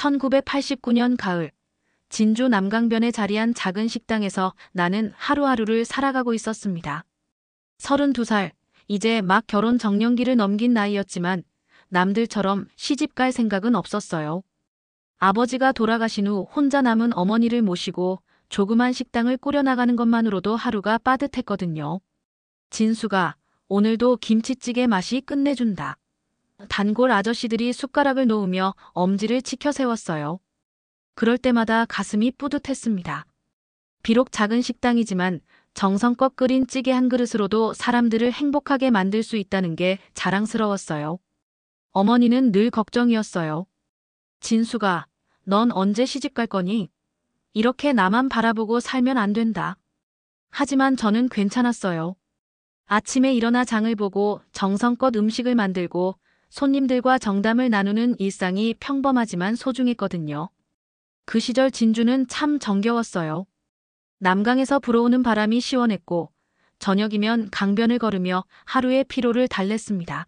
1989년 가을, 진주 남강변에 자리한 작은 식당에서 나는 하루하루를 살아가고 있었습니다. 32살, 이제 막 결혼 정년기를 넘긴 나이였지만 남들처럼 시집갈 생각은 없었어요. 아버지가 돌아가신 후 혼자 남은 어머니를 모시고 조그만 식당을 꾸려나가는 것만으로도 하루가 빠듯했거든요. 진수가 오늘도 김치찌개 맛이 끝내준다. 단골 아저씨들이 숟가락을 놓으며 엄지를 치켜 세웠어요. 그럴 때마다 가슴이 뿌듯했습니다. 비록 작은 식당이지만 정성껏 끓인 찌개 한 그릇으로도 사람들을 행복하게 만들 수 있다는 게 자랑스러웠어요. 어머니는 늘 걱정이었어요. 진수가, 넌 언제 시집갈 거니? 이렇게 나만 바라보고 살면 안 된다. 하지만 저는 괜찮았어요. 아침에 일어나 장을 보고 정성껏 음식을 만들고 손님들과 정담을 나누는 일상이 평범하지만 소중했거든요. 그 시절 진주는 참 정겨웠어요. 남강에서 불어오는 바람이 시원했고 저녁이면 강변을 걸으며 하루의 피로를 달랬습니다.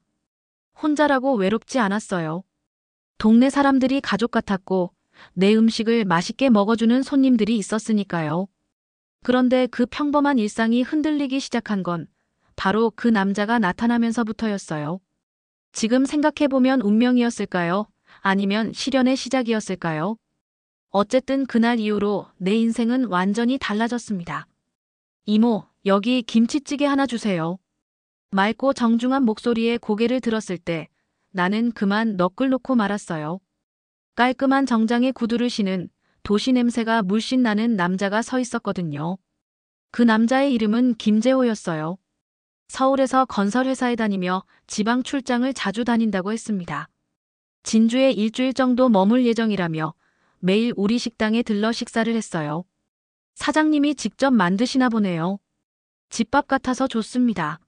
혼자라고 외롭지 않았어요. 동네 사람들이 가족 같았고 내 음식을 맛있게 먹어주는 손님들이 있었으니까요. 그런데 그 평범한 일상이 흔들리기 시작한 건 바로 그 남자가 나타나면서부터였어요. 지금 생각해보면 운명이었을까요? 아니면 시련의 시작이었을까요? 어쨌든 그날 이후로 내 인생은 완전히 달라졌습니다. 이모, 여기 김치찌개 하나 주세요. 맑고 정중한 목소리에 고개를 들었을 때 나는 그만 넋을 놓고 말았어요. 깔끔한 정장에 구두를 신은 도시 냄새가 물씬 나는 남자가 서 있었거든요. 그 남자의 이름은 김재호였어요. 서울에서 건설회사에 다니며 지방 출장을 자주 다닌다고 했습니다. 진주에 일주일 정도 머물 예정이라며 매일 우리 식당에 들러 식사를 했어요. 사장님이 직접 만드시나 보네요. 집밥 같아서 좋습니다.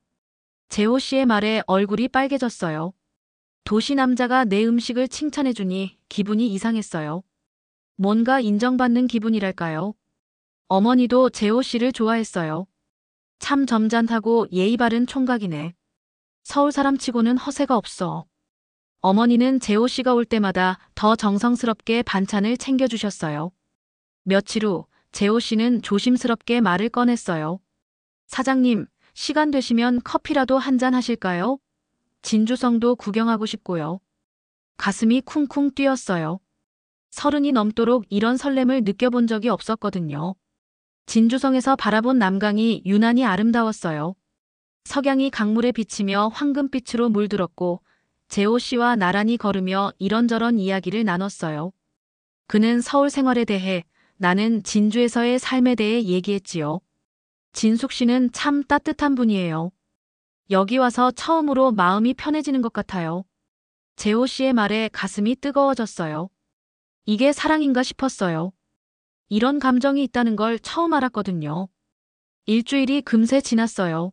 재호 씨의 말에 얼굴이 빨개졌어요. 도시 남자가 내 음식을 칭찬해주니 기분이 이상했어요. 뭔가 인정받는 기분이랄까요. 어머니도 재호 씨를 좋아했어요. 참 점잖다고 예의 바른 총각이네. 서울 사람치고는 허세가 없어. 어머니는 재호 씨가 올 때마다 더 정성스럽게 반찬을 챙겨주셨어요. 며칠 후 재호 씨는 조심스럽게 말을 꺼냈어요. 사장님, 시간 되시면 커피라도 한잔 하실까요? 진주성도 구경하고 싶고요. 가슴이 쿵쿵 뛰었어요. 30이 넘도록 이런 설렘을 느껴본 적이 없었거든요. 진주성에서 바라본 남강이 유난히 아름다웠어요. 석양이 강물에 비치며 황금빛으로 물들었고 재호 씨와 나란히 걸으며 이런저런 이야기를 나눴어요. 그는 서울 생활에 대해, 나는 진주에서의 삶에 대해 얘기했지요. 진숙 씨는 참 따뜻한 분이에요. 여기 와서 처음으로 마음이 편해지는 것 같아요. 재호 씨의 말에 가슴이 뜨거워졌어요. 이게 사랑인가 싶었어요. 이런 감정이 있다는 걸 처음 알았거든요. 일주일이 금세 지났어요.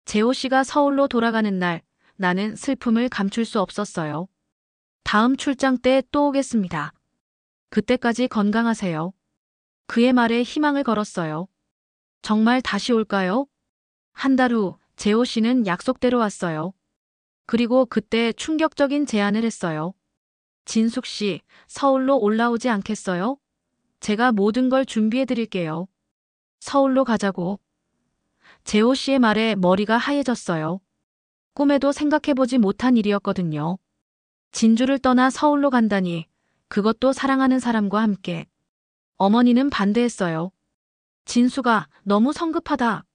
재호 씨가 서울로 돌아가는 날, 나는 슬픔을 감출 수 없었어요. 다음 출장 때 또 오겠습니다. 그때까지 건강하세요. 그의 말에 희망을 걸었어요. 정말 다시 올까요? 한 달 후 재호 씨는 약속대로 왔어요. 그리고 그때 충격적인 제안을 했어요. 진숙 씨, 서울로 올라오지 않겠어요? 제가 모든 걸 준비해 드릴게요. 서울로 가자고. 재호 씨의 말에 머리가 하얘졌어요. 꿈에도 생각해보지 못한 일이었거든요. 진주를 떠나 서울로 간다니, 그것도 사랑하는 사람과 함께. 어머니는 반대했어요. 진수가 너무 성급하다.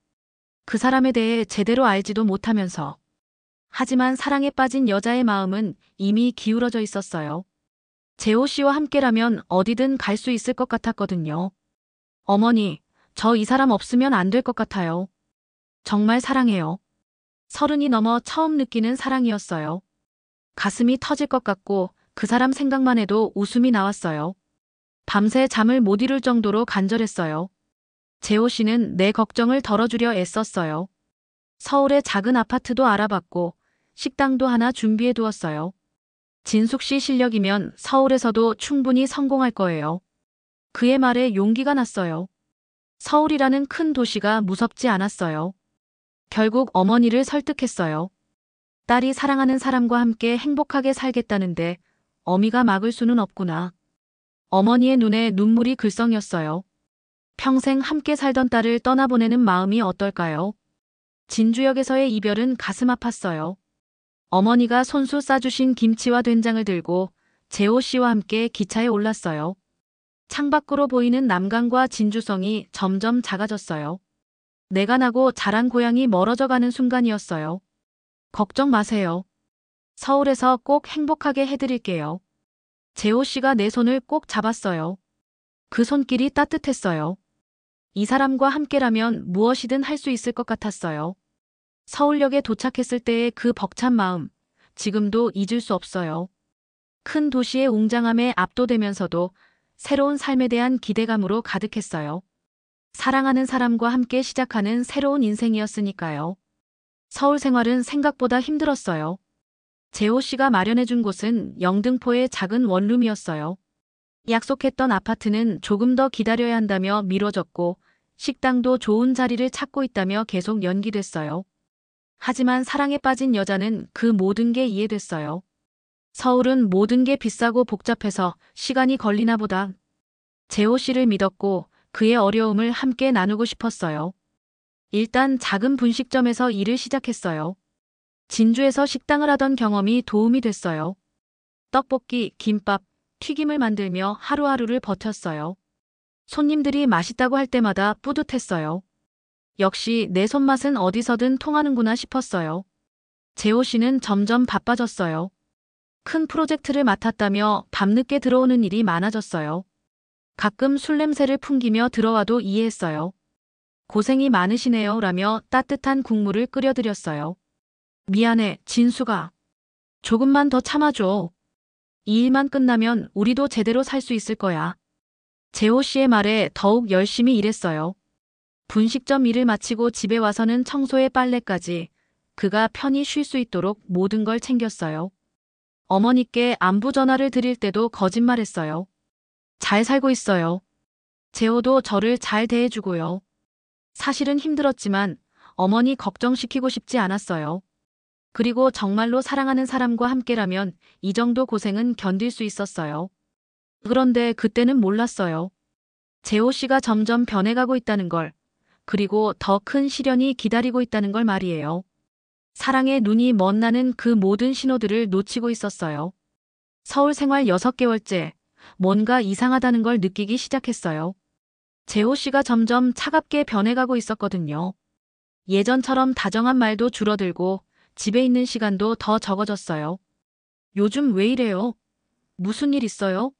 그 사람에 대해 제대로 알지도 못하면서. 하지만 사랑에 빠진 여자의 마음은 이미 기울어져 있었어요. 재호 씨와 함께라면 어디든 갈 수 있을 것 같았거든요. 어머니, 저 이 사람 없으면 안 될 것 같아요. 정말 사랑해요. 30이 넘어 처음 느끼는 사랑이었어요. 가슴이 터질 것 같고 그 사람 생각만 해도 웃음이 나왔어요. 밤새 잠을 못 이룰 정도로 간절했어요. 재호 씨는 내 걱정을 덜어주려 애썼어요. 서울의 작은 아파트도 알아봤고 식당도 하나 준비해 두었어요. 진숙 씨 실력이면 서울에서도 충분히 성공할 거예요. 그의 말에 용기가 났어요. 서울이라는 큰 도시가 무섭지 않았어요. 결국 어머니를 설득했어요. 딸이 사랑하는 사람과 함께 행복하게 살겠다는데 어미가 막을 수는 없구나. 어머니의 눈에 눈물이 글썽였어요. 평생 함께 살던 딸을 떠나보내는 마음이 어떨까요? 진주역에서의 이별은 가슴 아팠어요. 어머니가 손수 싸주신 김치와 된장을 들고 재호 씨와 함께 기차에 올랐어요. 창밖으로 보이는 남강과 진주성이 점점 작아졌어요. 내가 나고 자란 고향이 멀어져 가는 순간이었어요. 걱정 마세요. 서울에서 꼭 행복하게 해드릴게요. 재호 씨가 내 손을 꼭 잡았어요. 그 손길이 따뜻했어요. 이 사람과 함께라면 무엇이든 할 수 있을 것 같았어요. 서울역에 도착했을 때의 그 벅찬 마음, 지금도 잊을 수 없어요. 큰 도시의 웅장함에 압도되면서도 새로운 삶에 대한 기대감으로 가득했어요. 사랑하는 사람과 함께 시작하는 새로운 인생이었으니까요. 서울 생활은 생각보다 힘들었어요. 재호 씨가 마련해준 곳은 영등포의 작은 원룸이었어요. 약속했던 아파트는 조금 더 기다려야 한다며 미뤄졌고 식당도 좋은 자리를 찾고 있다며 계속 연기됐어요. 하지만 사랑에 빠진 여자는 그 모든 게 이해됐어요. 서울은 모든 게 비싸고 복잡해서 시간이 걸리나 보다. 재호 씨를 믿었고 그의 어려움을 함께 나누고 싶었어요. 일단 작은 분식점에서 일을 시작했어요. 진주에서 식당을 하던 경험이 도움이 됐어요. 떡볶이, 김밥, 튀김을 만들며 하루하루를 버텼어요. 손님들이 맛있다고 할 때마다 뿌듯했어요. 역시 내 손맛은 어디서든 통하는구나 싶었어요. 재호 씨는 점점 바빠졌어요. 큰 프로젝트를 맡았다며 밤늦게 들어오는 일이 많아졌어요. 가끔 술 냄새를 풍기며 들어와도 이해했어요. 고생이 많으시네요 라며 따뜻한 국물을 끓여드렸어요. 미안해, 진수가. 조금만 더 참아줘. 이 일만 끝나면 우리도 제대로 살 수 있을 거야. 재호 씨의 말에 더욱 열심히 일했어요. 분식점 일을 마치고 집에 와서는 청소에 빨래까지 그가 편히 쉴 수 있도록 모든 걸 챙겼어요. 어머니께 안부 전화를 드릴 때도 거짓말했어요. 잘 살고 있어요. 재호도 저를 잘 대해주고요. 사실은 힘들었지만 어머니 걱정시키고 싶지 않았어요. 그리고 정말로 사랑하는 사람과 함께라면 이 정도 고생은 견딜 수 있었어요. 그런데 그때는 몰랐어요. 재호 씨가 점점 변해가고 있다는 걸, 그리고 더 큰 시련이 기다리고 있다는 걸 말이에요. 사랑의 눈이 먼 나는 그 모든 신호들을 놓치고 있었어요. 서울 생활 6개월째, 뭔가 이상하다는 걸 느끼기 시작했어요. 재호 씨가 점점 차갑게 변해가고 있었거든요. 예전처럼 다정한 말도 줄어들고 집에 있는 시간도 더 적어졌어요. 요즘 왜 이래요? 무슨 일 있어요?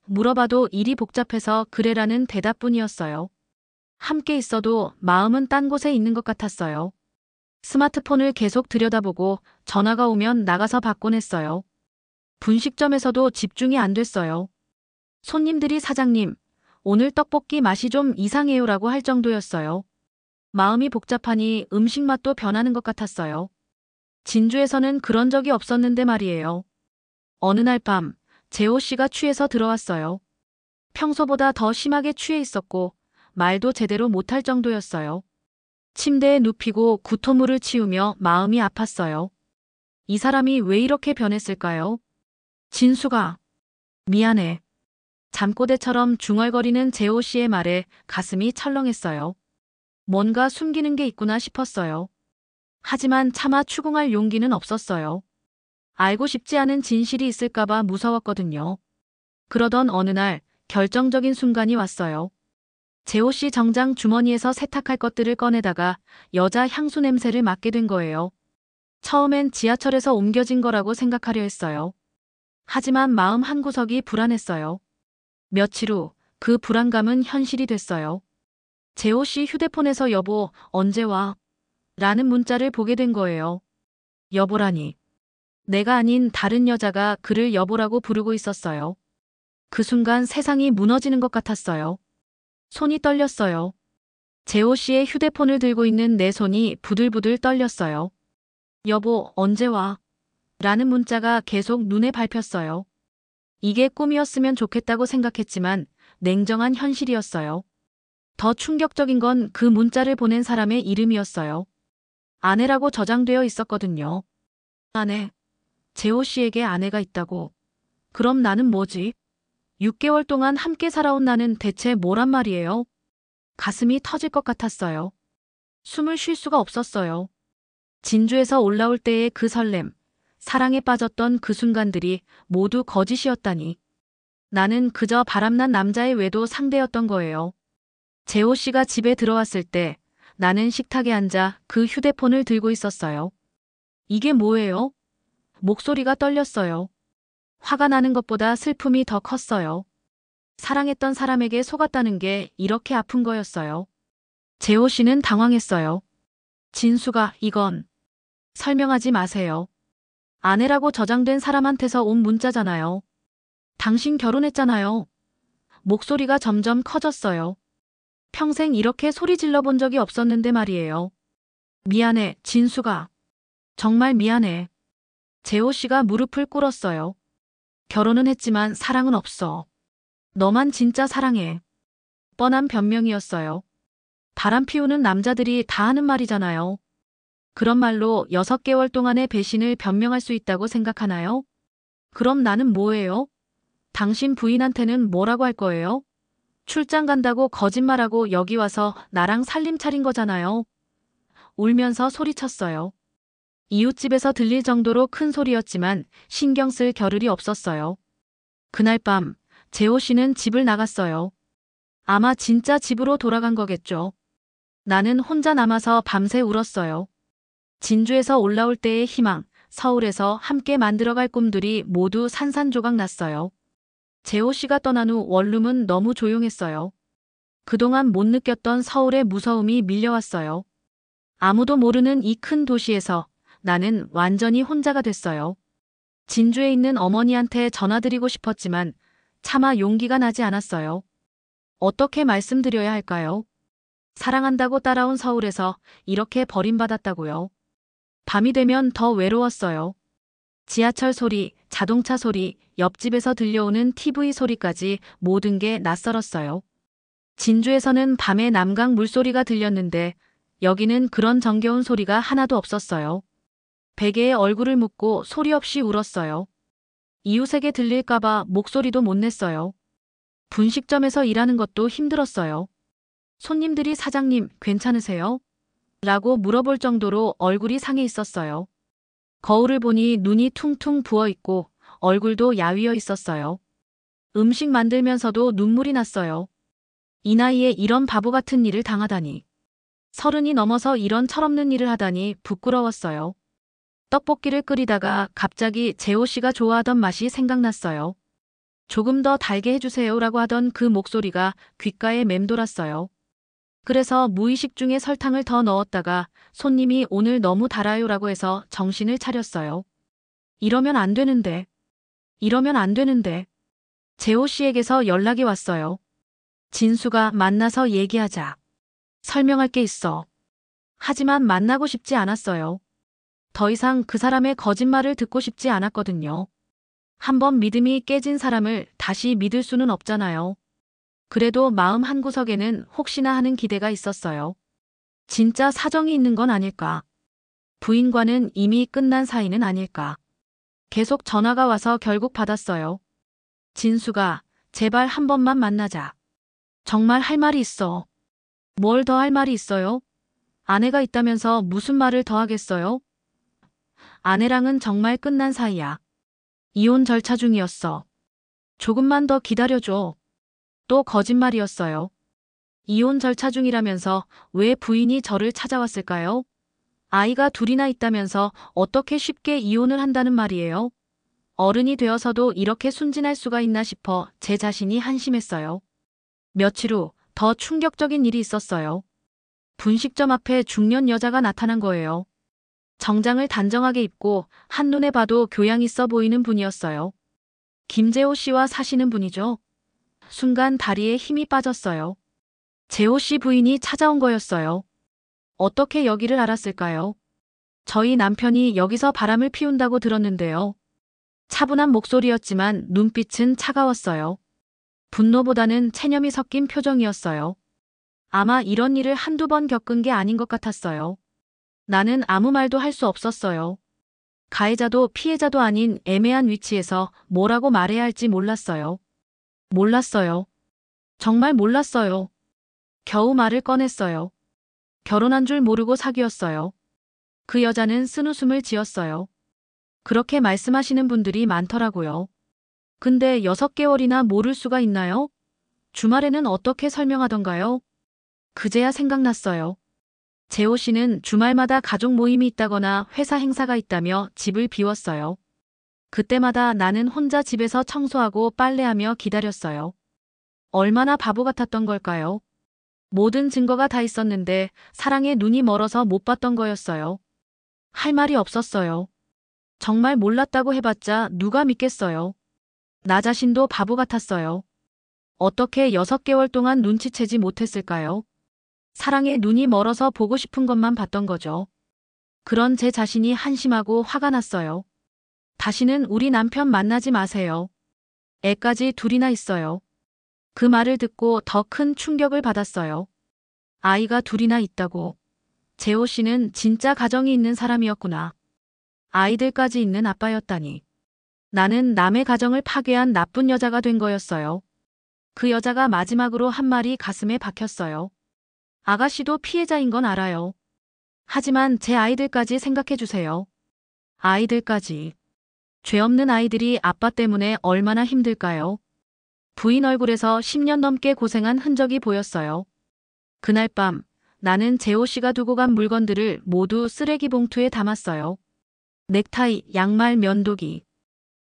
물어봐도 일이 복잡해서 그래라는 대답뿐이었어요. 함께 있어도 마음은 딴 곳에 있는 것 같았어요. 스마트폰을 계속 들여다보고 전화가 오면 나가서 받곤 했어요. 분식점에서도 집중이 안 됐어요. 손님들이 사장님, 오늘 떡볶이 맛이 좀 이상해요라고 할 정도였어요. 마음이 복잡하니 음식 맛도 변하는 것 같았어요. 진주에서는 그런 적이 없었는데 말이에요. 어느 날 밤, 재호 씨가 취해서 들어왔어요. 평소보다 더 심하게 취해 있었고 말도 제대로 못할 정도였어요. 침대에 눕히고 구토물을 치우며 마음이 아팠어요. 이 사람이 왜 이렇게 변했을까요? 진수가. 미안해. 잠꼬대처럼 중얼거리는 재호 씨의 말에 가슴이 철렁했어요. 뭔가 숨기는 게 있구나 싶었어요. 하지만 차마 추궁할 용기는 없었어요. 알고 싶지 않은 진실이 있을까봐 무서웠거든요. 그러던 어느 날 결정적인 순간이 왔어요. 재호 씨 정장 주머니에서 세탁할 것들을 꺼내다가 여자 향수 냄새를 맡게 된 거예요. 처음엔 지하철에서 옮겨진 거라고 생각하려 했어요. 하지만 마음 한구석이 불안했어요. 며칠 후 그 불안감은 현실이 됐어요. 재호 씨 휴대폰에서 여보, 언제 와? 라는 문자를 보게 된 거예요. 여보라니. 내가 아닌 다른 여자가 그를 여보라고 부르고 있었어요. 그 순간 세상이 무너지는 것 같았어요. 손이 떨렸어요. 재호 씨의 휴대폰을 들고 있는 내 손이 부들부들 떨렸어요. 여보, 언제 와? 라는 문자가 계속 눈에 밟혔어요. 이게 꿈이었으면 좋겠다고 생각했지만 냉정한 현실이었어요. 더 충격적인 건 그 문자를 보낸 사람의 이름이었어요. 아내라고 저장되어 있었거든요. 아내. 재호 씨에게 아내가 있다고. 그럼 나는 뭐지? 6개월 동안 함께 살아온 나는 대체 뭐란 말이에요? 가슴이 터질 것 같았어요. 숨을 쉴 수가 없었어요. 진주에서 올라올 때의 그 설렘, 사랑에 빠졌던 그 순간들이 모두 거짓이었다니. 나는 그저 바람난 남자의 외도 상대였던 거예요. 재호 씨가 집에 들어왔을 때 나는 식탁에 앉아 그 휴대폰을 들고 있었어요. 이게 뭐예요? 목소리가 떨렸어요. 화가 나는 것보다 슬픔이 더 컸어요. 사랑했던 사람에게 속았다는 게 이렇게 아픈 거였어요. 재호 씨는 당황했어요. 진수가 이건 설명하지 마세요. 아내라고 저장된 사람한테서 온 문자잖아요. 당신 결혼했잖아요. 목소리가 점점 커졌어요. 평생 이렇게 소리 질러 본 적이 없었는데 말이에요. 미안해, 진수가. 정말 미안해. 재호 씨가 무릎을 꿇었어요. 결혼은 했지만 사랑은 없어. 너만 진짜 사랑해. 뻔한 변명이었어요. 바람 피우는 남자들이 다 하는 말이잖아요. 그런 말로 6개월 동안의 배신을 변명할 수 있다고 생각하나요? 그럼 나는 뭐예요? 당신 부인한테는 뭐라고 할 거예요? 출장 간다고 거짓말하고 여기 와서 나랑 살림 차린 거잖아요. 울면서 소리쳤어요. 이웃집에서 들릴 정도로 큰 소리였지만 신경 쓸 겨를이 없었어요. 그날 밤 재호 씨는 집을 나갔어요. 아마 진짜 집으로 돌아간 거겠죠. 나는 혼자 남아서 밤새 울었어요. 진주에서 올라올 때의 희망, 서울에서 함께 만들어갈 꿈들이 모두 산산조각 났어요. 재호 씨가 떠난 후 원룸은 너무 조용했어요. 그동안 못 느꼈던 서울의 무서움이 밀려왔어요. 아무도 모르는 이 큰 도시에서 나는 완전히 혼자가 됐어요. 진주에 있는 어머니한테 전화드리고 싶었지만 차마 용기가 나지 않았어요. 어떻게 말씀드려야 할까요? 사랑한다고 따라온 서울에서 이렇게 버림받았다고요. 밤이 되면 더 외로웠어요. 지하철 소리, 자동차 소리, 옆집에서 들려오는 TV 소리까지 모든 게 낯설었어요. 진주에서는 밤에 남강 물소리가 들렸는데 여기는 그런 정겨운 소리가 하나도 없었어요. 베개에 얼굴을 묻고 소리 없이 울었어요. 이웃에게 들릴까봐 목소리도 못 냈어요. 분식점에서 일하는 것도 힘들었어요. 손님들이 사장님 괜찮으세요? 라고 물어볼 정도로 얼굴이 상해 있었어요. 거울을 보니 눈이 퉁퉁 부어 있고 얼굴도 야위어 있었어요. 음식 만들면서도 눈물이 났어요. 이 나이에 이런 바보 같은 일을 당하다니. 30이 넘어서 이런 철없는 일을 하다니 부끄러웠어요. 떡볶이를 끓이다가 갑자기 재호 씨가 좋아하던 맛이 생각났어요. 조금 더 달게 해주세요라고 하던 그 목소리가 귓가에 맴돌았어요. 그래서 무의식 중에 설탕을 더 넣었다가 손님이 오늘 너무 달아요라고 해서 정신을 차렸어요. 이러면 안 되는데. 이러면 안 되는데. 재호 씨에게서 연락이 왔어요. 진수가 만나서 얘기하자. 설명할 게 있어. 하지만 만나고 싶지 않았어요. 더 이상 그 사람의 거짓말을 듣고 싶지 않았거든요. 한번 믿음이 깨진 사람을 다시 믿을 수는 없잖아요. 그래도 마음 한구석에는 혹시나 하는 기대가 있었어요. 진짜 사정이 있는 건 아닐까. 부인과는 이미 끝난 사이는 아닐까. 계속 전화가 와서 결국 받았어요. 진수가 제발 한 번만 만나자. 정말 할 말이 있어. 뭘 더 할 말이 있어요? 아내가 있다면서 무슨 말을 더 하겠어요? 아내랑은 정말 끝난 사이야. 이혼 절차 중이었어. 조금만 더 기다려줘. 또 거짓말이었어요. 이혼 절차 중이라면서 왜 부인이 저를 찾아왔을까요? 아이가 둘이나 있다면서 어떻게 쉽게 이혼을 한다는 말이에요? 어른이 되어서도 이렇게 순진할 수가 있나 싶어 제 자신이 한심했어요. 며칠 후 더 충격적인 일이 있었어요. 분식점 앞에 중년 여자가 나타난 거예요. 정장을 단정하게 입고 한눈에 봐도 교양 있어 보이는 분이었어요. 김재호 씨와 사시는 분이죠. 순간 다리에 힘이 빠졌어요. 재호 씨 부인이 찾아온 거였어요. 어떻게 여기를 알았을까요? 저희 남편이 여기서 바람을 피운다고 들었는데요. 차분한 목소리였지만 눈빛은 차가웠어요. 분노보다는 체념이 섞인 표정이었어요. 아마 이런 일을 한두 번 겪은 게 아닌 것 같았어요. 나는 아무 말도 할 수 없었어요. 가해자도 피해자도 아닌 애매한 위치에서 뭐라고 말해야 할지 몰랐어요. 몰랐어요. 정말 몰랐어요. 겨우 말을 꺼냈어요. 결혼한 줄 모르고 사귀었어요. 그 여자는 쓴웃음을 지었어요. 그렇게 말씀하시는 분들이 많더라고요. 근데 6개월이나 모를 수가 있나요? 주말에는 어떻게 설명하던가요? 그제야 생각났어요. 재호 씨는 주말마다 가족 모임이 있다거나 회사 행사가 있다며 집을 비웠어요. 그때마다 나는 혼자 집에서 청소하고 빨래하며 기다렸어요. 얼마나 바보 같았던 걸까요? 모든 증거가 다 있었는데 사랑에 눈이 멀어서 못 봤던 거였어요. 할 말이 없었어요. 정말 몰랐다고 해봤자 누가 믿겠어요. 나 자신도 바보 같았어요. 어떻게 6개월 동안 눈치채지 못했을까요? 사랑에 눈이 멀어서 보고 싶은 것만 봤던 거죠. 그런 제 자신이 한심하고 화가 났어요. 다시는 우리 남편 만나지 마세요. 애까지 둘이나 있어요. 그 말을 듣고 더 큰 충격을 받았어요. 아이가 둘이나 있다고. 재호 씨는 진짜 가정이 있는 사람이었구나. 아이들까지 있는 아빠였다니. 나는 남의 가정을 파괴한 나쁜 여자가 된 거였어요. 그 여자가 마지막으로 한 말이 가슴에 박혔어요. 아가씨도 피해자인 건 알아요. 하지만 제 아이들까지 생각해 주세요. 아이들까지. 죄 없는 아이들이 아빠 때문에 얼마나 힘들까요? 부인 얼굴에서 10년 넘게 고생한 흔적이 보였어요. 그날 밤 나는 재호 씨가 두고 간 물건들을 모두 쓰레기 봉투에 담았어요. 넥타이, 양말, 면도기.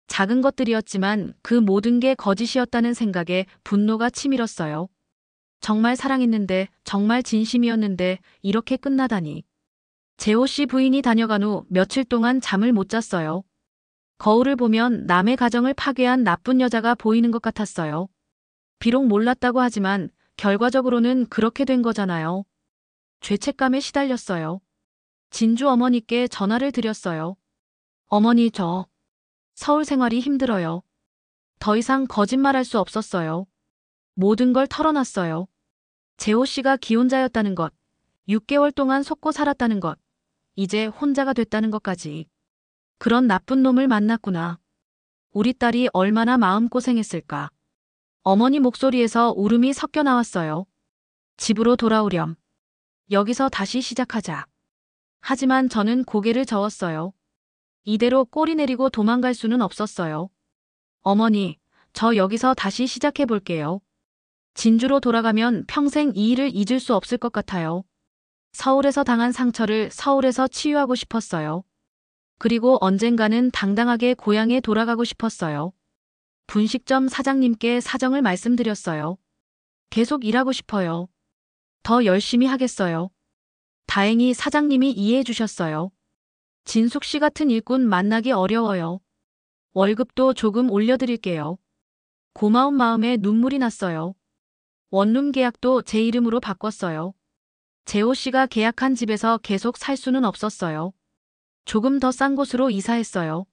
작은 것들이었지만 그 모든 게 거짓이었다는 생각에 분노가 치밀었어요. 정말 사랑했는데, 정말 진심이었는데 이렇게 끝나다니. 재호 씨 부인이 다녀간 후 며칠 동안 잠을 못 잤어요. 거울을 보면 남의 가정을 파괴한 나쁜 여자가 보이는 것 같았어요. 비록 몰랐다고 하지만 결과적으로는 그렇게 된 거잖아요. 죄책감에 시달렸어요. 진주 어머니께 전화를 드렸어요. 어머니, 저 서울 생활이 힘들어요. 더 이상 거짓말할 수 없었어요. 모든 걸 털어놨어요. 재호 씨가 기혼자였다는 것, 6개월 동안 속고 살았다는 것, 이제 혼자가 됐다는 것까지. 그런 나쁜 놈을 만났구나. 우리 딸이 얼마나 마음고생했을까. 어머니 목소리에서 울음이 섞여 나왔어요. 집으로 돌아오렴. 여기서 다시 시작하자. 하지만 저는 고개를 저었어요. 이대로 꼬리 내리고 도망갈 수는 없었어요. 어머니, 저 여기서 다시 시작해 볼게요. 진주로 돌아가면 평생 이 일을 잊을 수 없을 것 같아요. 서울에서 당한 상처를 서울에서 치유하고 싶었어요. 그리고 언젠가는 당당하게 고향에 돌아가고 싶었어요. 분식점 사장님께 사정을 말씀드렸어요. 계속 일하고 싶어요. 더 열심히 하겠어요. 다행히 사장님이 이해해 주셨어요. 진숙 씨 같은 일꾼 만나기 어려워요. 월급도 조금 올려드릴게요. 고마운 마음에 눈물이 났어요. 원룸 계약도 제 이름으로 바꿨어요. 재호 씨가 계약한 집에서 계속 살 수는 없었어요. 조금 더 싼 곳으로 이사했어요.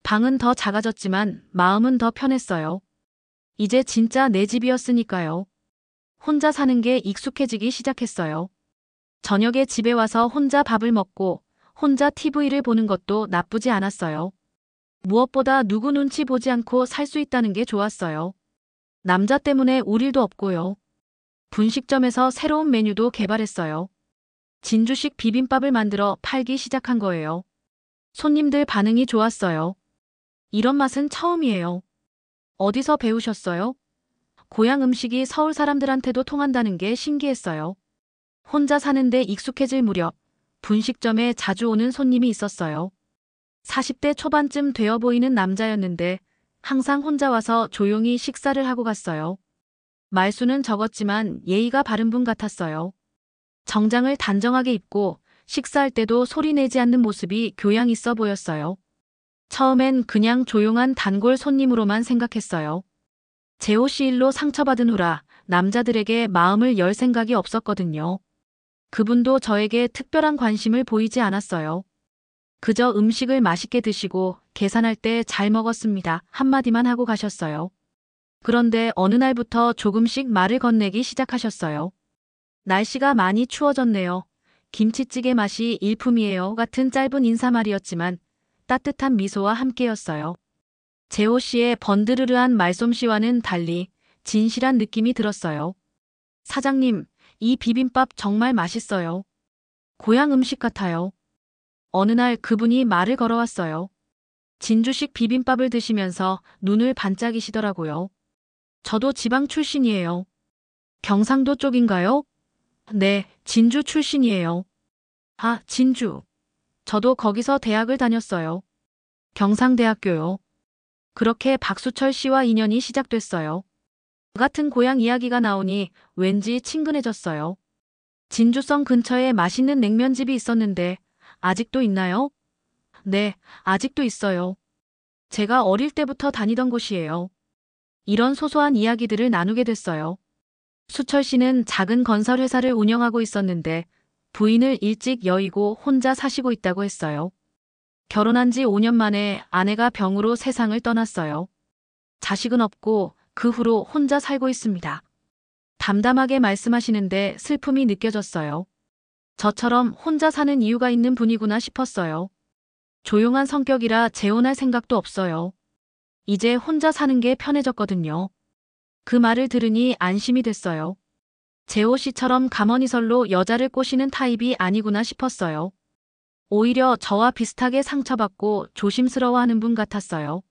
방은 더 작아졌지만 마음은 더 편했어요. 이제 진짜 내 집이었으니까요. 혼자 사는 게 익숙해지기 시작했어요. 저녁에 집에 와서 혼자 밥을 먹고 혼자 TV를 보는 것도 나쁘지 않았어요. 무엇보다 누구 눈치 보지 않고 살 수 있다는 게 좋았어요. 남자 때문에 울 일도 없고요. 분식점에서 새로운 메뉴도 개발했어요. 진주식 비빔밥을 만들어 팔기 시작한 거예요. 손님들 반응이 좋았어요. 이런 맛은 처음이에요. 어디서 배우셨어요? 고향 음식이 서울 사람들한테도 통한다는 게 신기했어요. 혼자 사는데 익숙해질 무렵 분식점에 자주 오는 손님이 있었어요. 40대 초반쯤 되어 보이는 남자였는데 항상 혼자 와서 조용히 식사를 하고 갔어요. 말수는 적었지만 예의가 바른 분 같았어요. 정장을 단정하게 입고 식사할 때도 소리 내지 않는 모습이 교양 있어 보였어요. 처음엔 그냥 조용한 단골 손님으로만 생각했어요. 재호 씨 일로 상처받은 후라 남자들에게 마음을 열 생각이 없었거든요. 그분도 저에게 특별한 관심을 보이지 않았어요. 그저 음식을 맛있게 드시고 계산할 때 잘 먹었습니다. 한마디만 하고 가셨어요. 그런데 어느 날부터 조금씩 말을 건네기 시작하셨어요. 날씨가 많이 추워졌네요. 김치찌개 맛이 일품이에요. 같은 짧은 인사말이었지만 따뜻한 미소와 함께였어요. 재호 씨의 번드르르한 말솜씨와는 달리 진실한 느낌이 들었어요. 사장님, 이 비빔밥 정말 맛있어요. 고향 음식 같아요. 어느 날 그분이 말을 걸어왔어요. 진주식 비빔밥을 드시면서 눈을 반짝이시더라고요. 저도 지방 출신이에요. 경상도 쪽인가요? 네, 진주 출신이에요. 아, 진주. 저도 거기서 대학을 다녔어요. 경상대학교요. 그렇게 박수철 씨와 인연이 시작됐어요. 같은 고향 이야기가 나오니 왠지 친근해졌어요. 진주성 근처에 맛있는 냉면집이 있었는데 아직도 있나요? 네, 아직도 있어요. 제가 어릴 때부터 다니던 곳이에요. 이런 소소한 이야기들을 나누게 됐어요. 수철 씨는 작은 건설 회사를 운영하고 있었는데 부인을 일찍 여의고 혼자 사시고 있다고 했어요. 결혼한 지 5년 만에 아내가 병으로 세상을 떠났어요. 자식은 없고 그 후로 혼자 살고 있습니다. 담담하게 말씀하시는데 슬픔이 느껴졌어요. 저처럼 혼자 사는 이유가 있는 분이구나 싶었어요. 조용한 성격이라 재혼할 생각도 없어요. 이제 혼자 사는 게 편해졌거든요. 그 말을 들으니 안심이 됐어요. 재호 씨처럼 가머니설로 여자를 꼬시는 타입이 아니구나 싶었어요. 오히려 저와 비슷하게 상처받고 조심스러워하는 분 같았어요.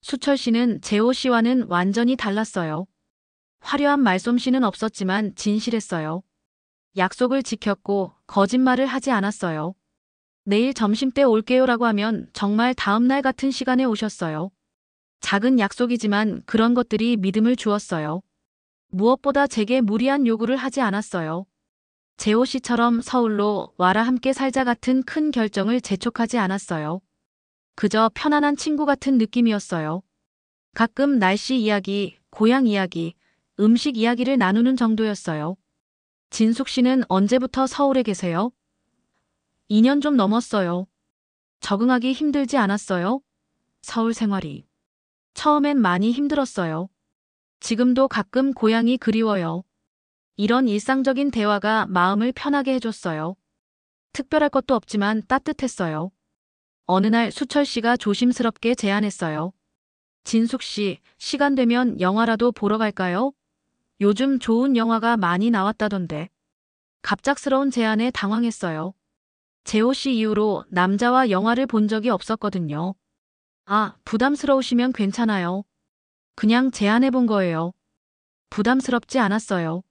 수철 씨는 재호 씨와는 완전히 달랐어요. 화려한 말솜씨는 없었지만 진실했어요. 약속을 지켰고 거짓말을 하지 않았어요. 내일 점심때 올게요라고 하면 정말 다음날 같은 시간에 오셨어요. 작은 약속이지만 그런 것들이 믿음을 주었어요. 무엇보다 제게 무리한 요구를 하지 않았어요. 재호 씨처럼 서울로 와라 함께 살자 같은 큰 결정을 재촉하지 않았어요. 그저 편안한 친구 같은 느낌이었어요. 가끔 날씨 이야기, 고향 이야기, 음식 이야기를 나누는 정도였어요. 진숙 씨는 언제부터 서울에 계세요? 2년 좀 넘었어요. 적응하기 힘들지 않았어요? 서울 생활이. 처음엔 많이 힘들었어요. 지금도 가끔 고향이 그리워요. 이런 일상적인 대화가 마음을 편하게 해줬어요. 특별할 것도 없지만 따뜻했어요. 어느 날 수철 씨가 조심스럽게 제안했어요. 진숙 씨, 시간 되면 영화라도 보러 갈까요? 요즘 좋은 영화가 많이 나왔다던데. 갑작스러운 제안에 당황했어요. 재호 씨 이후로 남자와 영화를 본 적이 없었거든요. 아, 부담스러우시면 괜찮아요. 그냥 제안해 본 거예요. 부담스럽지 않았어요.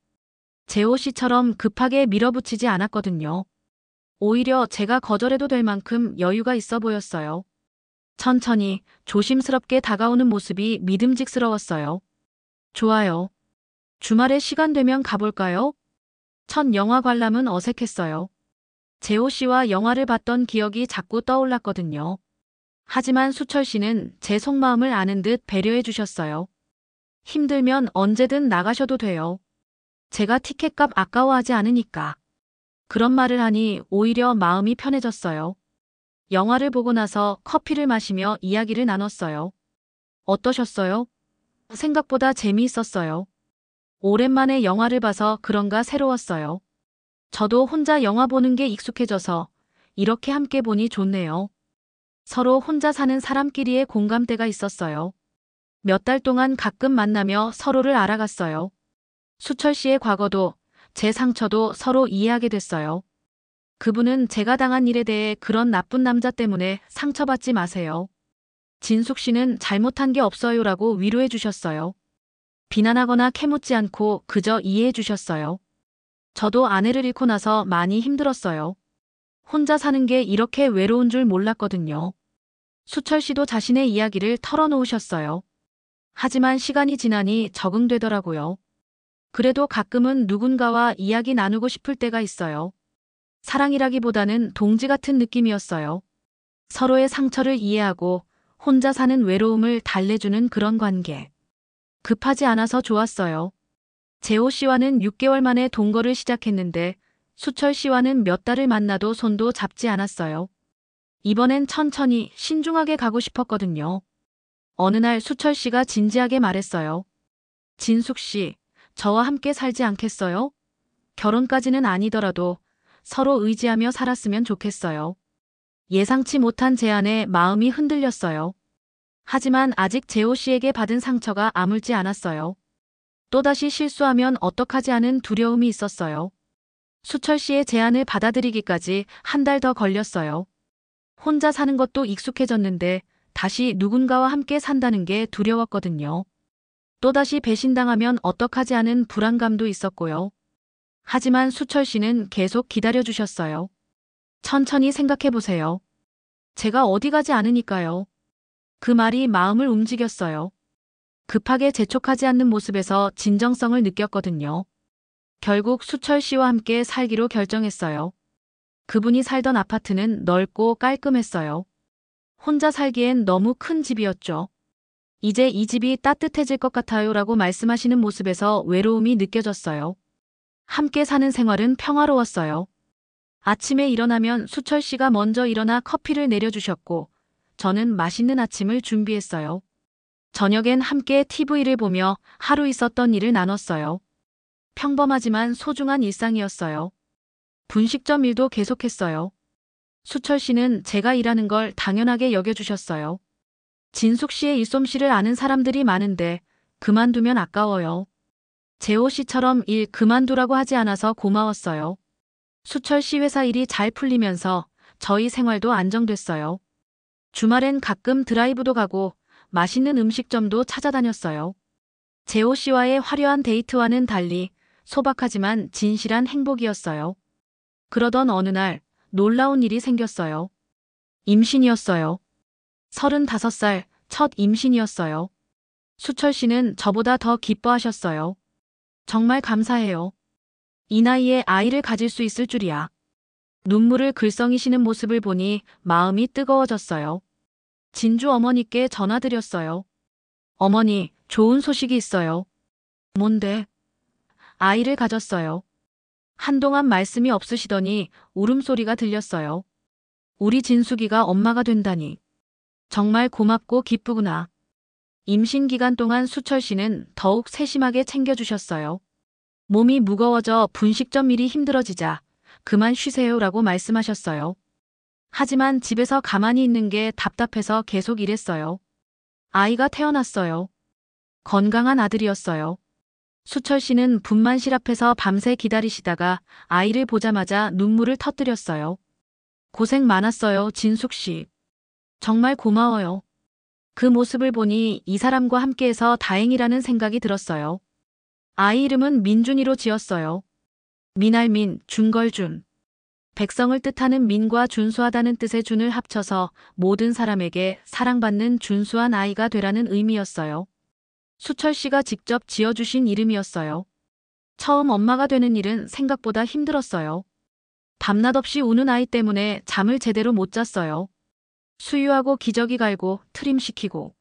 재호 씨처럼 급하게 밀어붙이지 않았거든요. 오히려 제가 거절해도 될 만큼 여유가 있어 보였어요. 천천히, 조심스럽게 다가오는 모습이 믿음직스러웠어요. 좋아요. 주말에 시간 되면 가볼까요? 첫 영화 관람은 어색했어요. 재호 씨와 영화를 봤던 기억이 자꾸 떠올랐거든요. 하지만 수철 씨는 제 속마음을 아는 듯 배려해 주셨어요. 힘들면 언제든 나가셔도 돼요. 제가 티켓값 아까워하지 않으니까. 그런 말을 하니 오히려 마음이 편해졌어요. 영화를 보고 나서 커피를 마시며 이야기를 나눴어요. 어떠셨어요? 생각보다 재미있었어요. 오랜만에 영화를 봐서 그런가 새로웠어요. 저도 혼자 영화 보는 게 익숙해져서 이렇게 함께 보니 좋네요. 서로 혼자 사는 사람끼리의 공감대가 있었어요. 몇 달 동안 가끔 만나며 서로를 알아갔어요. 수철 씨의 과거도 제 상처도 서로 이해하게 됐어요. 그분은 제가 당한 일에 대해 그런 나쁜 남자 때문에 상처받지 마세요. 진숙 씨는 잘못한 게 없어요라고 위로해 주셨어요. 비난하거나 캐묻지 않고 그저 이해해 주셨어요. 저도 아내를 잃고 나서 많이 힘들었어요. 혼자 사는 게 이렇게 외로운 줄 몰랐거든요. 수철 씨도 자신의 이야기를 털어놓으셨어요. 하지만 시간이 지나니 적응되더라고요. 그래도 가끔은 누군가와 이야기 나누고 싶을 때가 있어요. 사랑이라기보다는 동지 같은 느낌이었어요. 서로의 상처를 이해하고 혼자 사는 외로움을 달래주는 그런 관계. 급하지 않아서 좋았어요. 재호 씨와는 6개월 만에 동거를 시작했는데 수철 씨와는 몇 달을 만나도 손도 잡지 않았어요. 이번엔 천천히 신중하게 가고 싶었거든요. 어느 날 수철 씨가 진지하게 말했어요. 진숙 씨, 저와 함께 살지 않겠어요? 결혼까지는 아니더라도 서로 의지하며 살았으면 좋겠어요. 예상치 못한 제안에 마음이 흔들렸어요. 하지만 아직 재호 씨에게 받은 상처가 아물지 않았어요. 또다시 실수하면 어떡하지 하는 두려움이 있었어요. 수철 씨의 제안을 받아들이기까지 한 달 더 걸렸어요. 혼자 사는 것도 익숙해졌는데 다시 누군가와 함께 산다는 게 두려웠거든요. 또다시 배신당하면 어떡하지 하는 불안감도 있었고요. 하지만 수철 씨는 계속 기다려주셨어요. 천천히 생각해보세요. 제가 어디 가지 않으니까요. 그 말이 마음을 움직였어요. 급하게 재촉하지 않는 모습에서 진정성을 느꼈거든요. 결국 수철 씨와 함께 살기로 결정했어요. 그분이 살던 아파트는 넓고 깔끔했어요. 혼자 살기엔 너무 큰 집이었죠. 이제 이 집이 따뜻해질 것 같아요 라고 말씀하시는 모습에서 외로움이 느껴졌어요. 함께 사는 생활은 평화로웠어요. 아침에 일어나면 수철 씨가 먼저 일어나 커피를 내려주셨고 저는 맛있는 아침을 준비했어요. 저녁엔 함께 TV를 보며 하루 있었던 일을 나눴어요. 평범하지만 소중한 일상이었어요. 분식점 일도 계속했어요. 수철 씨는 제가 일하는 걸 당연하게 여겨주셨어요. 진숙 씨의 일솜씨를 아는 사람들이 많은데 그만두면 아까워요. 재호 씨처럼 일 그만두라고 하지 않아서 고마웠어요. 수철 씨 회사 일이 잘 풀리면서 저희 생활도 안정됐어요. 주말엔 가끔 드라이브도 가고 맛있는 음식점도 찾아다녔어요. 재호 씨와의 화려한 데이트와는 달리 소박하지만 진실한 행복이었어요. 그러던 어느 날 놀라운 일이 생겼어요. 임신이었어요. 35살 첫 임신이었어요. 수철 씨는 저보다 더 기뻐하셨어요. 정말 감사해요. 이 나이에 아이를 가질 수 있을 줄이야. 눈물을 글썽이시는 모습을 보니 마음이 뜨거워졌어요. 진주 어머니께 전화드렸어요. 어머니, 좋은 소식이 있어요. 뭔데? 아이를 가졌어요. 한동안 말씀이 없으시더니 울음소리가 들렸어요. 우리 진숙이가 엄마가 된다니. 정말 고맙고 기쁘구나. 임신 기간 동안 수철 씨는 더욱 세심하게 챙겨주셨어요. 몸이 무거워져 분식점 일이 힘들어지자 그만 쉬세요라고 말씀하셨어요. 하지만 집에서 가만히 있는 게 답답해서 계속 일했어요. 아이가 태어났어요. 건강한 아들이었어요. 수철 씨는 분만실 앞에서 밤새 기다리시다가 아이를 보자마자 눈물을 터뜨렸어요. 고생 많았어요, 진숙 씨. 정말 고마워요. 그 모습을 보니 이 사람과 함께해서 다행이라는 생각이 들었어요. 아이 이름은 민준이로 지었어요. 민알민, 준걸준. 백성을 뜻하는 민과 준수하다는 뜻의 준을 합쳐서 모든 사람에게 사랑받는 준수한 아이가 되라는 의미였어요. 수철 씨가 직접 지어주신 이름이었어요. 처음 엄마가 되는 일은 생각보다 힘들었어요. 밤낮 없이 우는 아이 때문에 잠을 제대로 못 잤어요. 수유하고 기저귀 갈고 트림시키고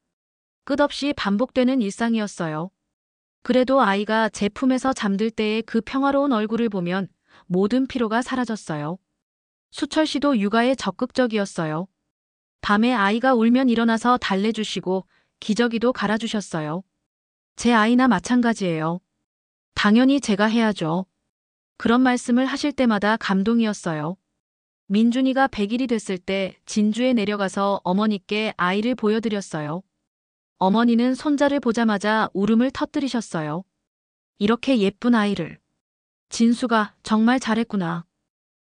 끝없이 반복되는 일상이었어요. 그래도 아이가 제 품에서 잠들 때의 그 평화로운 얼굴을 보면 모든 피로가 사라졌어요. 수철 씨도 육아에 적극적이었어요. 밤에 아이가 울면 일어나서 달래주시고 기저귀도 갈아주셨어요. 제 아이나 마찬가지예요. 당연히 제가 해야죠. 그런 말씀을 하실 때마다 감동이었어요. 민준이가 100일이 됐을 때 진주에 내려가서 어머니께 아이를 보여드렸어요. 어머니는 손자를 보자마자 울음을 터뜨리셨어요. 이렇게 예쁜 아이를. 진수가 정말 잘했구나.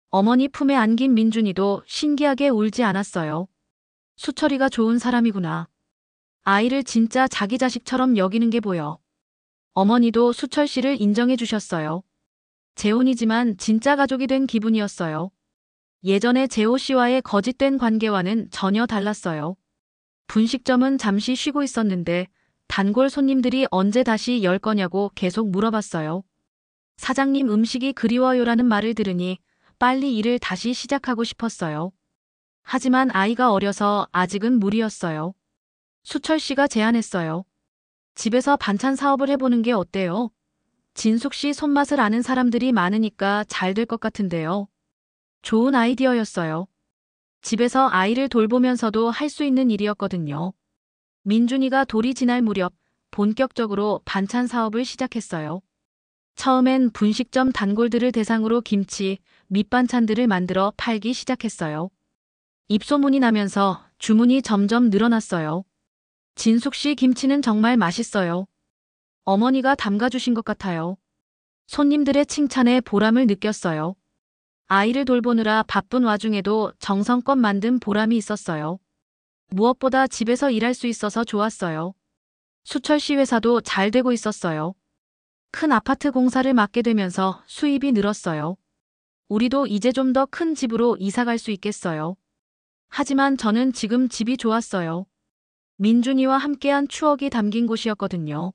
어머니 품에 안긴 민준이도 신기하게 울지 않았어요. 수철이가 좋은 사람이구나. 아이를 진짜 자기 자식처럼 여기는 게 보여. 어머니도 수철 씨를 인정해 주셨어요. 재혼이지만 진짜 가족이 된 기분이었어요. 예전에 재호 씨와의 거짓된 관계와는 전혀 달랐어요. 분식점은 잠시 쉬고 있었는데 단골 손님들이 언제 다시 열 거냐고 계속 물어봤어요. 사장님 음식이 그리워요라는 말을 들으니 빨리 일을 다시 시작하고 싶었어요. 하지만 아이가 어려서 아직은 무리였어요. 수철 씨가 제안했어요. 집에서 반찬 사업을 해보는 게 어때요? 진숙 씨 손맛을 아는 사람들이 많으니까 잘 될 것 같은데요. 좋은 아이디어였어요. 집에서 아이를 돌보면서도 할 수 있는 일이었거든요. 민준이가 돌이 지날 무렵 본격적으로 반찬 사업을 시작했어요. 처음엔 분식점 단골들을 대상으로 김치, 밑반찬들을 만들어 팔기 시작했어요. 입소문이 나면서 주문이 점점 늘어났어요. 진숙 씨 김치는 정말 맛있어요. 어머니가 담가주신 것 같아요. 손님들의 칭찬에 보람을 느꼈어요. 아이를 돌보느라 바쁜 와중에도 정성껏 만든 보람이 있었어요. 무엇보다 집에서 일할 수 있어서 좋았어요. 수철 씨 회사도 잘 되고 있었어요. 큰 아파트 공사를 맡게 되면서 수입이 늘었어요. 우리도 이제 좀 더 큰 집으로 이사 갈 수 있겠어요. 하지만 저는 지금 집이 좋았어요. 민준이와 함께한 추억이 담긴 곳이었거든요.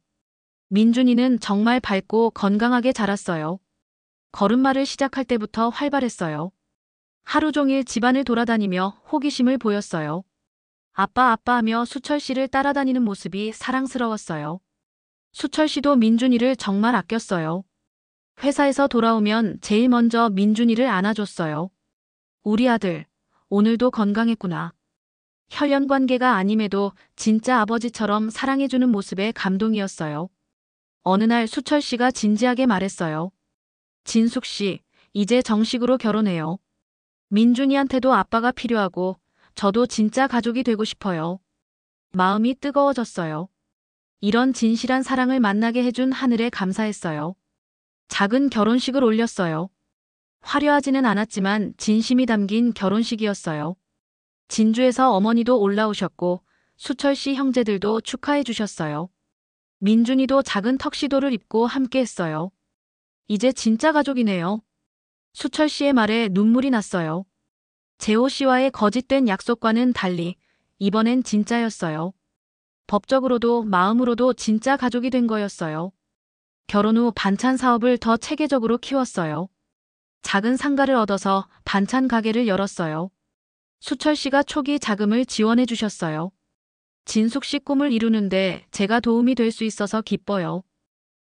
민준이는 정말 밝고 건강하게 자랐어요. 걸음마를 시작할 때부터 활발했어요. 하루 종일 집안을 돌아다니며 호기심을 보였어요. 아빠 아빠 하며 수철 씨를 따라다니는 모습이 사랑스러웠어요. 수철 씨도 민준이를 정말 아꼈어요. 회사에서 돌아오면 제일 먼저 민준이를 안아줬어요. 우리 아들, 오늘도 건강했구나. 혈연 관계가 아님에도 진짜 아버지처럼 사랑해주는 모습에 감동이었어요. 어느 날 수철 씨가 진지하게 말했어요. 진숙 씨, 이제 정식으로 결혼해요. 민준이한테도 아빠가 필요하고 저도 진짜 가족이 되고 싶어요. 마음이 뜨거워졌어요. 이런 진실한 사랑을 만나게 해준 하늘에 감사했어요. 작은 결혼식을 올렸어요. 화려하지는 않았지만 진심이 담긴 결혼식이었어요. 진주에서 어머니도 올라오셨고 수철 씨 형제들도 축하해 주셨어요. 민준이도 작은 턱시도를 입고 함께했어요. 이제 진짜 가족이네요. 수철 씨의 말에 눈물이 났어요. 재호 씨와의 거짓된 약속과는 달리 이번엔 진짜였어요. 법적으로도 마음으로도 진짜 가족이 된 거였어요. 결혼 후 반찬 사업을 더 체계적으로 키웠어요. 작은 상가를 얻어서 반찬 가게를 열었어요. 수철 씨가 초기 자금을 지원해 주셨어요. 진숙 씨 꿈을 이루는데 제가 도움이 될 수 있어서 기뻐요.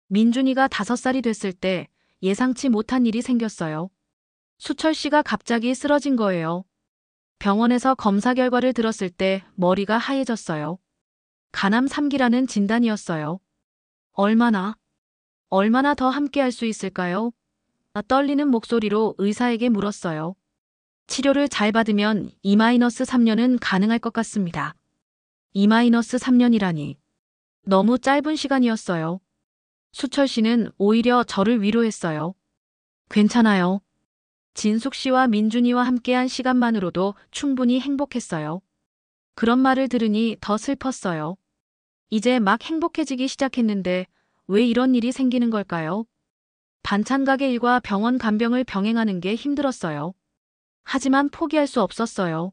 민준이가 5살이 됐을 때 예상치 못한 일이 생겼어요. 수철 씨가 갑자기 쓰러진 거예요. 병원에서 검사 결과를 들었을 때 머리가 하얘졌어요. 간암 3기라는 진단이었어요. 얼마나 더 함께 할 수 있을까요? 떨리는 목소리로 의사에게 물었어요. 치료를 잘 받으면 2-3년은 가능할 것 같습니다. 2-3년이라니. 너무 짧은 시간이었어요. 수철 씨는 오히려 저를 위로했어요. 괜찮아요. 진숙 씨와 민준이와 함께한 시간만으로도 충분히 행복했어요. 그런 말을 들으니 더 슬펐어요. 이제 막 행복해지기 시작했는데 왜 이런 일이 생기는 걸까요? 반찬 가게 일과 병원 간병을 병행하는 게 힘들었어요. 하지만 포기할 수 없었어요.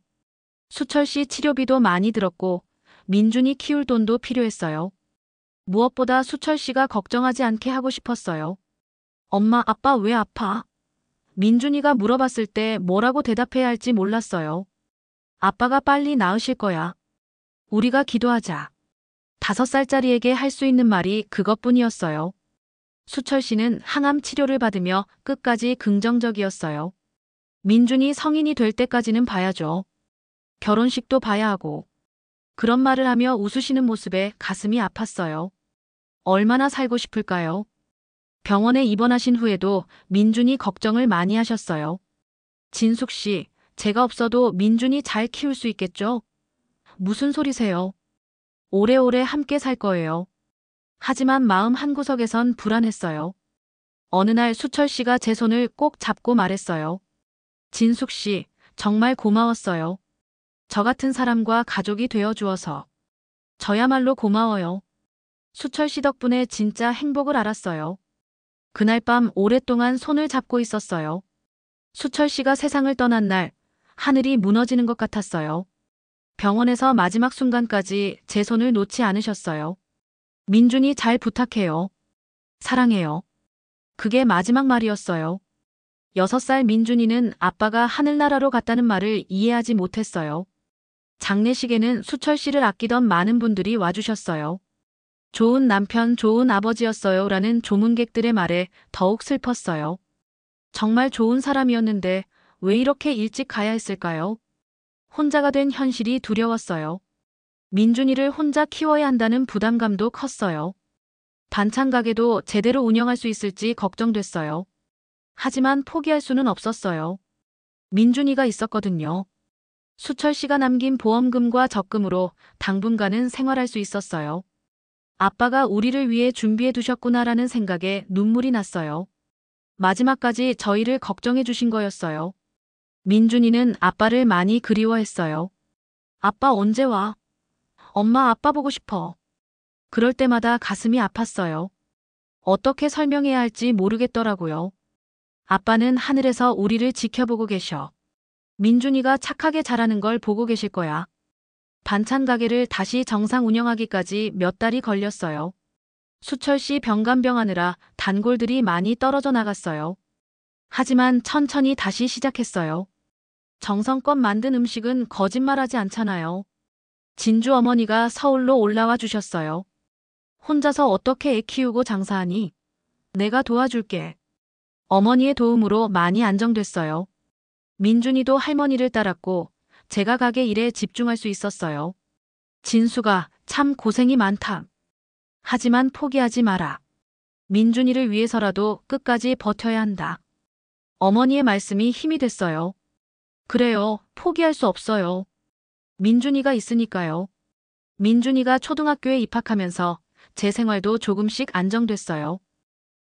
수철 씨 치료비도 많이 들었고 민준이 키울 돈도 필요했어요. 무엇보다 수철 씨가 걱정하지 않게 하고 싶었어요. 엄마, 아빠 왜 아파? 민준이가 물어봤을 때 뭐라고 대답해야 할지 몰랐어요. 아빠가 빨리 나으실 거야. 우리가 기도하자. 5살짜리에게 할 수 있는 말이 그것뿐이었어요. 수철 씨는 항암 치료를 받으며 끝까지 긍정적이었어요. 민준이 성인이 될 때까지는 봐야죠. 결혼식도 봐야 하고. 그런 말을 하며 웃으시는 모습에 가슴이 아팠어요. 얼마나 살고 싶을까요? 병원에 입원하신 후에도 민준이 걱정을 많이 하셨어요. 진숙 씨, 제가 없어도 민준이 잘 키울 수 있겠죠? 무슨 소리세요? 오래오래 함께 살 거예요. 하지만 마음 한구석에선 불안했어요. 어느 날 수철 씨가 제 손을 꼭 잡고 말했어요. 진숙 씨, 정말 고마웠어요. 저 같은 사람과 가족이 되어 주어서. 저야말로 고마워요. 수철 씨 덕분에 진짜 행복을 알았어요. 그날 밤 오랫동안 손을 잡고 있었어요. 수철 씨가 세상을 떠난 날, 하늘이 무너지는 것 같았어요. 병원에서 마지막 순간까지 제 손을 놓지 않으셨어요. 민준이 잘 부탁해요. 사랑해요. 그게 마지막 말이었어요. 6살 민준이는 아빠가 하늘나라로 갔다는 말을 이해하지 못했어요. 장례식에는 수철 씨를 아끼던 많은 분들이 와주셨어요. 좋은 남편, 좋은 아버지였어요 라는 조문객들의 말에 더욱 슬펐어요. 정말 좋은 사람이었는데 왜 이렇게 일찍 가야 했을까요? 혼자가 된 현실이 두려웠어요. 민준이를 혼자 키워야 한다는 부담감도 컸어요. 반찬 가게도 제대로 운영할 수 있을지 걱정됐어요. 하지만 포기할 수는 없었어요. 민준이가 있었거든요. 수철 씨가 남긴 보험금과 적금으로 당분간은 생활할 수 있었어요. 아빠가 우리를 위해 준비해 두셨구나라는 생각에 눈물이 났어요. 마지막까지 저희를 걱정해 주신 거였어요. 민준이는 아빠를 많이 그리워했어요. 아빠 언제 와? 엄마 아빠 보고 싶어. 그럴 때마다 가슴이 아팠어요. 어떻게 설명해야 할지 모르겠더라고요. 아빠는 하늘에서 우리를 지켜보고 계셔. 민준이가 착하게 자라는 걸 보고 계실 거야. 반찬 가게를 다시 정상 운영하기까지 몇 달이 걸렸어요. 수철씨 병간병하느라 단골들이 많이 떨어져 나갔어요. 하지만 천천히 다시 시작했어요. 정성껏 만든 음식은 거짓말하지 않잖아요. 진주 어머니가 서울로 올라와 주셨어요. 혼자서 어떻게 애 키우고 장사하니? 내가 도와줄게. 어머니의 도움으로 많이 안정됐어요. 민준이도 할머니를 따랐고 제가 가게 일에 집중할 수 있었어요. 진수가 참 고생이 많다. 하지만 포기하지 마라. 민준이를 위해서라도 끝까지 버텨야 한다. 어머니의 말씀이 힘이 됐어요. 그래요, 포기할 수 없어요. 민준이가 있으니까요. 민준이가 초등학교에 입학하면서 제 생활도 조금씩 안정됐어요.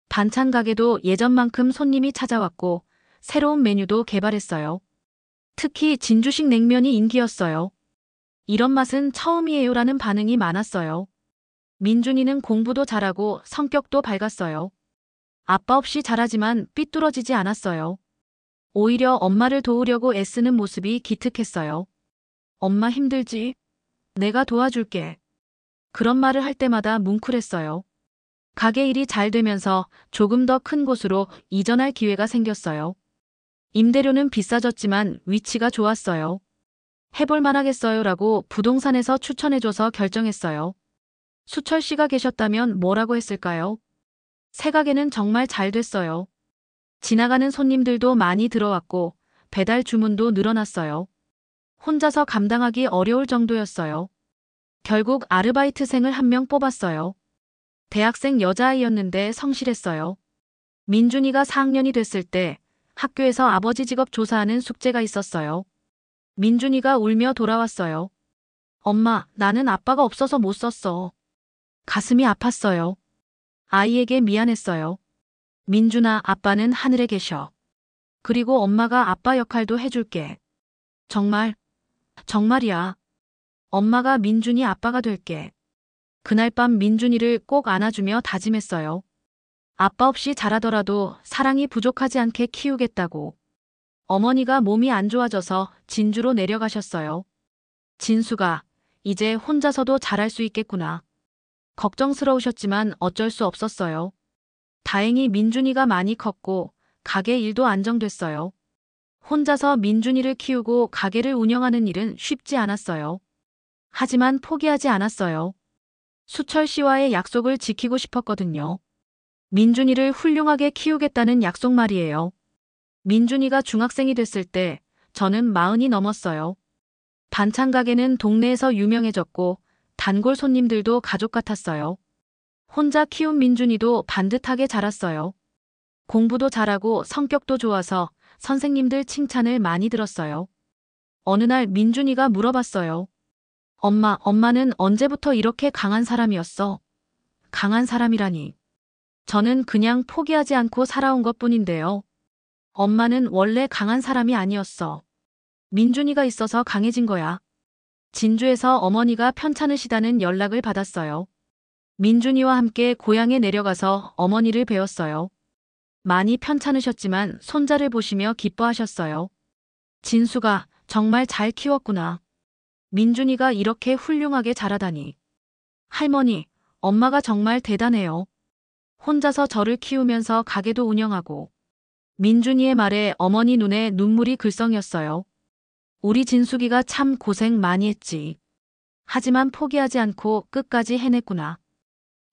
반찬 가게도 예전만큼 손님이 찾아왔고 새로운 메뉴도 개발했어요. 특히 진주식 냉면이 인기였어요. 이런 맛은 처음이에요라는 반응이 많았어요. 민준이는 공부도 잘하고 성격도 밝았어요. 아빠 없이 잘하지만 삐뚤어지지 않았어요. 오히려 엄마를 도우려고 애쓰는 모습이 기특했어요. 엄마 힘들지? 내가 도와줄게. 그런 말을 할 때마다 뭉클했어요. 가게 일이 잘 되면서 조금 더 큰 곳으로 이전할 기회가 생겼어요. 임대료는 비싸졌지만 위치가 좋았어요. 해볼 만하겠어요라고 부동산에서 추천해줘서 결정했어요. 수철 씨가 계셨다면 뭐라고 했을까요? 새 가게는 정말 잘 됐어요. 지나가는 손님들도 많이 들어왔고 배달 주문도 늘어났어요. 혼자서 감당하기 어려울 정도였어요. 결국 아르바이트생을 한 명 뽑았어요. 대학생 여자아이였는데 성실했어요. 민준이가 4학년이 됐을 때 학교에서 아버지 직업 조사하는 숙제가 있었어요. 민준이가 울며 돌아왔어요. 엄마, 나는 아빠가 없어서 못 썼어. 가슴이 아팠어요. 아이에게 미안했어요. 민준아, 아빠는 하늘에 계셔. 그리고 엄마가 아빠 역할도 해줄게. 정말, 정말이야. 엄마가 민준이 아빠가 될게. 그날 밤 민준이를 꼭 안아주며 다짐했어요. 아빠 없이 자라더라도 사랑이 부족하지 않게 키우겠다고. 어머니가 몸이 안 좋아져서 진주로 내려가셨어요. 진수가 이제 혼자서도 잘할 수 있겠구나. 걱정스러우셨지만 어쩔 수 없었어요. 다행히 민준이가 많이 컸고 가게 일도 안정됐어요. 혼자서 민준이를 키우고 가게를 운영하는 일은 쉽지 않았어요. 하지만 포기하지 않았어요. 수철 씨와의 약속을 지키고 싶었거든요. 민준이를 훌륭하게 키우겠다는 약속 말이에요. 민준이가 중학생이 됐을 때 저는 40이 넘었어요. 반찬 가게는 동네에서 유명해졌고 단골 손님들도 가족 같았어요. 혼자 키운 민준이도 반듯하게 자랐어요. 공부도 잘하고 성격도 좋아서 선생님들 칭찬을 많이 들었어요. 어느 날 민준이가 물어봤어요. 엄마는 언제부터 이렇게 강한 사람이었어? 강한 사람이라니. 저는 그냥 포기하지 않고 살아온 것뿐인데요. 엄마는 원래 강한 사람이 아니었어. 민준이가 있어서 강해진 거야. 진주에서 어머니가 편찮으시다는 연락을 받았어요. 민준이와 함께 고향에 내려가서 어머니를 뵈었어요. 많이 편찮으셨지만 손자를 보시며 기뻐하셨어요. 진수가 정말 잘 키웠구나. 민준이가 이렇게 훌륭하게 자라다니. 할머니, 엄마가 정말 대단해요. 혼자서 저를 키우면서 가게도 운영하고. 민준이의 말에 어머니 눈에 눈물이 글썽였어요. 우리 진숙이가 참 고생 많이 했지. 하지만 포기하지 않고 끝까지 해냈구나.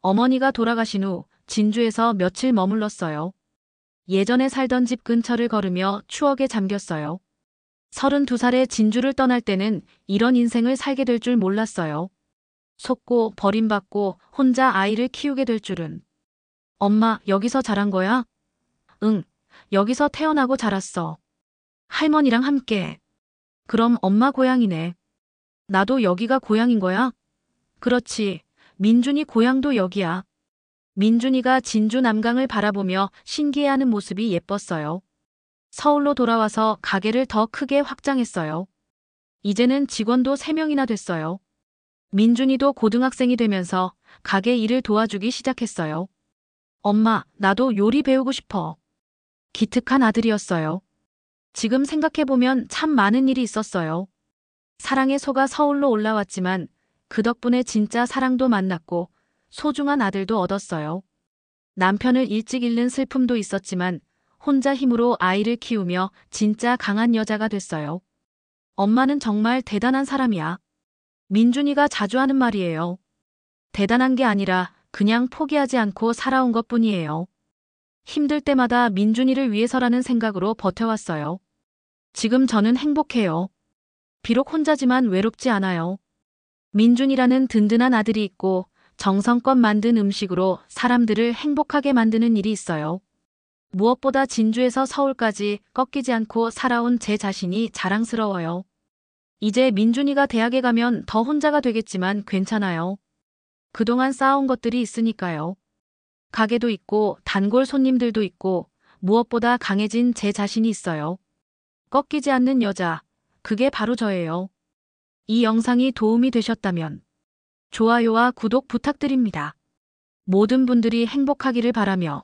어머니가 돌아가신 후 진주에서 며칠 머물렀어요. 예전에 살던 집 근처를 걸으며 추억에 잠겼어요. 32살에 진주를 떠날 때는 이런 인생을 살게 될 줄 몰랐어요. 속고 버림받고 혼자 아이를 키우게 될 줄은. 엄마, 여기서 자란 거야? 응, 여기서 태어나고 자랐어. 할머니랑 함께. 그럼 엄마 고향이네. 나도 여기가 고향인 거야? 그렇지. 민준이 고향도 여기야. 민준이가 진주 남강을 바라보며 신기해하는 모습이 예뻤어요. 서울로 돌아와서 가게를 더 크게 확장했어요. 이제는 직원도 3명이나 됐어요. 민준이도 고등학생이 되면서 가게 일을 도와주기 시작했어요. 엄마, 나도 요리 배우고 싶어. 기특한 아들이었어요. 지금 생각해보면 참 많은 일이 있었어요. 사랑에 속아 서울로 올라왔지만 그 덕분에 진짜 사랑도 만났고 소중한 아들도 얻었어요. 남편을 일찍 잃는 슬픔도 있었지만 혼자 힘으로 아이를 키우며 진짜 강한 여자가 됐어요. 엄마는 정말 대단한 사람이야. 민준이가 자주 하는 말이에요. 대단한 게 아니라 그냥 포기하지 않고 살아온 것뿐이에요. 힘들 때마다 민준이를 위해서라는 생각으로 버텨왔어요. 지금 저는 행복해요. 비록 혼자지만 외롭지 않아요. 민준이라는 든든한 아들이 있고 정성껏 만든 음식으로 사람들을 행복하게 만드는 일이 있어요. 무엇보다 진주에서 서울까지 꺾이지 않고 살아온 제 자신이 자랑스러워요. 이제 민준이가 대학에 가면 더 혼자가 되겠지만 괜찮아요. 그동안 쌓아온 것들이 있으니까요. 가게도 있고 단골 손님들도 있고 무엇보다 강해진 제 자신이 있어요. 꺾이지 않는 여자, 그게 바로 저예요. 이 영상이 도움이 되셨다면 좋아요와 구독 부탁드립니다. 모든 분들이 행복하기를 바라며